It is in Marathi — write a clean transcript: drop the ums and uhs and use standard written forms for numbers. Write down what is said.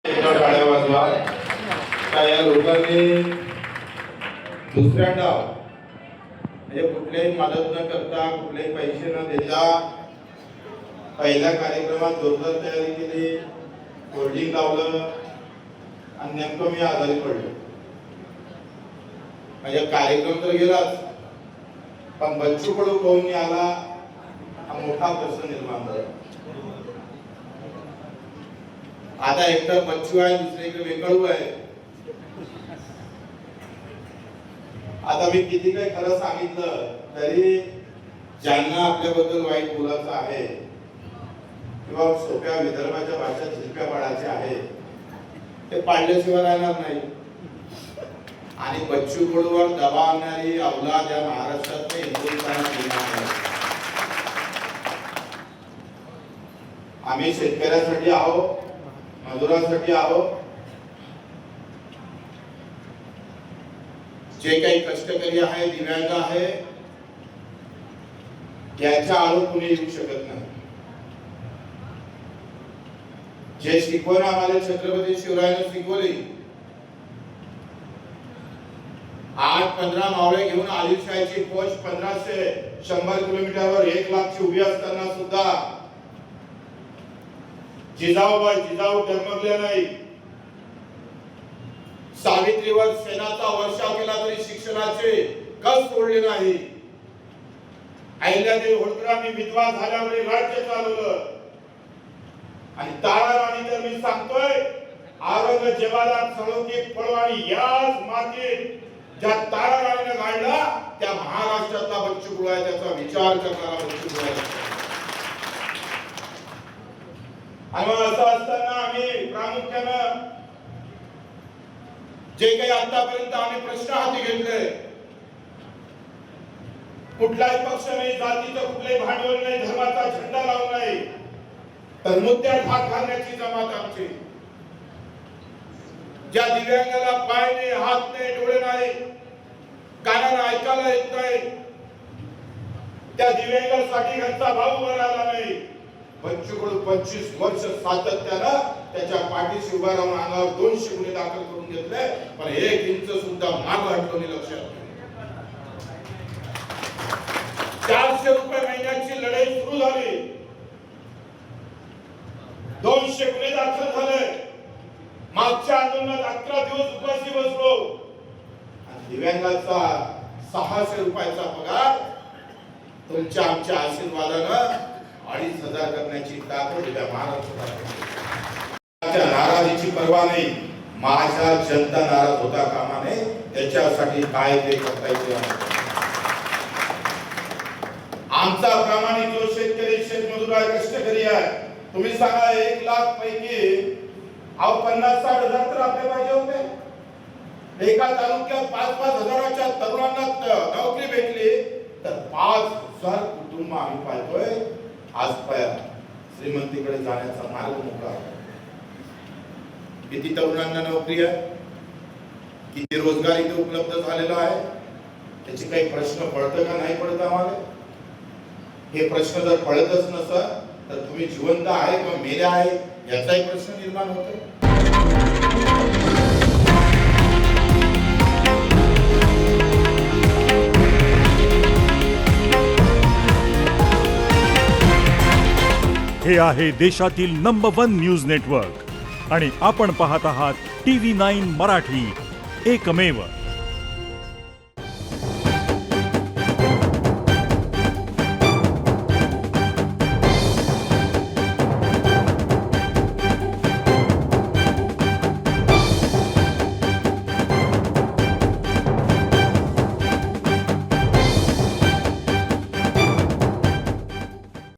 टाळ्या वाजवा. काय या लोकांनी दुसऱ्यांदा म्हणजे कुठल्याही मदत न करता कुठलेही पैसे न देता पहिल्या कार्यक्रमात जोरदार तयारी केली, होर्डिंग लावलं आणि नेमकं मी आजारी पडलो. म्हणजे कार्यक्रम तर गेलाच, पण बच्चू कडू कोण आला हा मोठा प्रश्न निर्माण झाला. आता एकतर बच्चू आहे, दुसरीकडे वेकळू आहे. आता मी किती काही खरं सांगितलं तरी ज्यांना आपल्याबद्दल वाईट बोलायचं आहे किंवा सोप्या विदर्भाच्या भाषेत झिरप्या पाडायच्या आहे ते पाडल्याशिवाय राहणार नाही. आणि बच्चू कडूवर दबाव आणणारी अवलाद या महाराष्ट्रात हिंदुस्थानात येणार नाही. आम्ही शेतकऱ्यासाठी आहोत, मजुरांसाठी आहोत. जे काही कष्टकरी आहे, दिव्यांग आहे, याच्या आळून कुणी येऊ शकत नाही. जे शिकवण आम्हाला छत्रपती शिवरायाने शिकवली, 8-15 मावळे घेऊन आदिलशाहीची फौज 1500-100 किलोमीटरवर 1 लाखची उभी असताना सुद्धा जिजाऊ डगमगले नाही. सावित्रीवर सेनाचा वर्षाव केला तरी शिक्षणाचे कस सोडले नाही. अहिल्यादेवी होळकरांनी विधवा झाल्यावर राज्य चालवलं. आणि ताराराणी तर मी सांगतोय, औरंगजेबाला चळवळी पळवाणी याच मातीत ज्या ताराराणीने गाडला त्या महाराष्ट्रातला बच्चू कडू आहे. त्याचा विचार करणारा बच्चू कडू आहे. आणि असं असताना आम्ही प्रामुख्यानं जे काही आतापर्यंत आम्ही प्रश्न हाती घेतले, कुठलाही पक्ष नाही, जातीचं कुठलंही भांडवल नाही, धर्माचा झेंडा लावून नाही, तर मुद्द्यात हात घालण्याची जमात आमची. ज्या दिव्यांगाला पाय नाही, हात नाही, डोळे नाही, कानाला ऐकायला येत नाही, त्या दिव्यांगासाठी घरचा भाऊ उभा राहिला नाही. बच्चू कडू 25 वर्ष सातत्यानं त्याच्या पाठीशी उभा राहून अंगावर 200 गुन्हे दाखल करून घेतले, पण 1 इंच सुद्धा माग हटलो नाही. लक्षात, 400 रुपये महिन्याची लढाई सुरू झाली, 200 गुन्हे दाखल झाले. मागच्या आंदोलनात 11 दिवस उपाशी बसलो. आणि दिव्यांगाचा 600 रुपयाचा पगार तुमच्या आमच्या आशीर्वादानं 2,500 करण्याची ताकद उद्या महाराष्ट्रात. नाराजीची पर्वा नाही, माझ्या जनता नाराज होता कामा नये. त्याच्यासाठी काय ते करता येते. आमचा प्रामाणिक जो शेतकरी, शेतमजूर आहे, कष्टकरी आहे, तुम्ही सांगा 1 लाख पैकी 50-60 हजार तर आपले पाहिजे होते. एका तालुक्यात 5-5 हजाराच्या तरुणांना नोकरी भेटली तर 5,000 कुटुंब आम्ही पाहतोय आज श्रीमंतीकडे जाण्याचा मार्ग मोकळा. किती तरुणांना नोकरी आहे, किती रोजगार इथे उपलब्ध झालेला आहे, त्याची काही प्रश्न पडतं का नाही पडत आम्हाला? हे प्रश्न जर पडतच नसत तर तुम्ही जिवंत आहे किंवा मेले आहे याचाही प्रश्न निर्माण होतो. हे आहे देशातील नंबर 1 न्यूज नेटवर्क आणि आपण पाहत आहात TV9 मराठी, एकमेव.